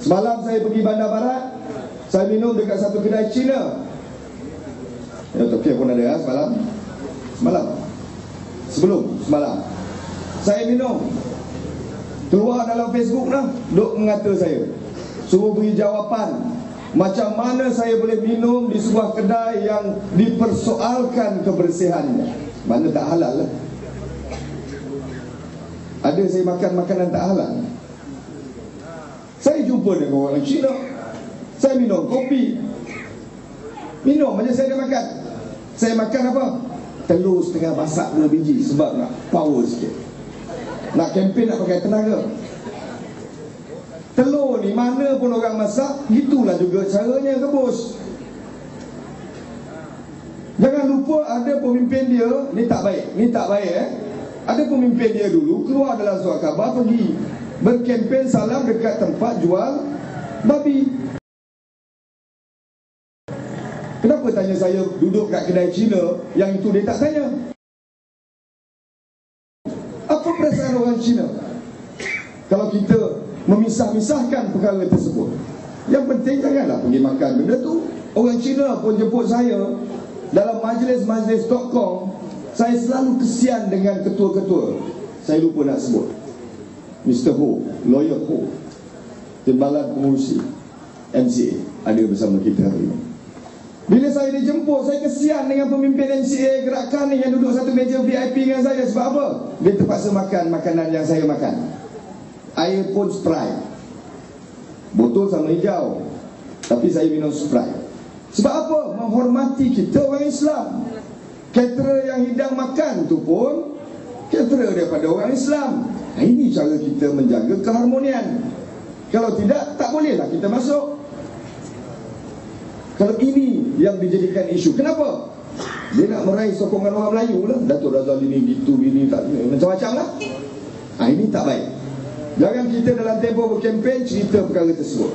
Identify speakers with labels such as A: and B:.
A: Semalam saya pergi Bandar Barat, saya minum dekat satu kedai Cina. Ya, Tokyo pun ada ya, semalam saya minum. Keluar dalam Facebook lah, duk mengata saya, suruh beri jawapan macam mana saya boleh minum di sebuah kedai yang dipersoalkan kebersihannya. Mana tak halal lah. Ada saya makan makanan tak halal. Saya jumpa dengan orang Cina, saya minum kopi, minum macam saya dah makan. Saya makan apa? Telur setengah masak 2 biji sebab nak power sikit, nak kempen, nak pakai tenaga. Telur ni mana pun orang masak, gitulah juga caranya rebus. Jangan lupa ada pemimpin dia, ni tak baik Ada pemimpin dia dulu keluar dalam surat khabar, pergi berkempen salam dekat tempat jual babi. Kenapa tanya saya duduk kat kedai Cina, yang itu dia tak tanya? Apa perasaan orang Cina kalau kita memisah-misahkan perkara tersebut? Yang penting janganlah pergi makan benda tu. Orang Cina pun jemput saya dalam majlis-majlis .com. Saya selalu kesian dengan ketua-ketua. Saya lupa nak sebut, Mr. Ho, Lawyer Ho, Timbalan Pengurusi MCA ada bersama kita hari ini. Bila saya dijemput, saya kesian dengan pemimpin MCA gerakan ni yang duduk satu meja VIP dengan saya. Sebab apa? Dia terpaksa makan makanan yang saya makan. Air pun Sprite, botol sama hijau, tapi saya minum Sprite. Sebab apa? Menghormati kita orang Islam. Caterer yang hidang makan tu pun caterer daripada orang Islam. Ini cara kita menjaga keharmonian. Kalau tidak, tak bolehlah kita masuk. Kalau ini yang dijadikan isu, kenapa? Dia nak meraih sokongan orang Melayu lah. Datuk Razali ni gitu, gini, tak, macam-macam lah. Ini tak baik. Jangan kita dalam tempoh berkempen cerita perkara tersebut.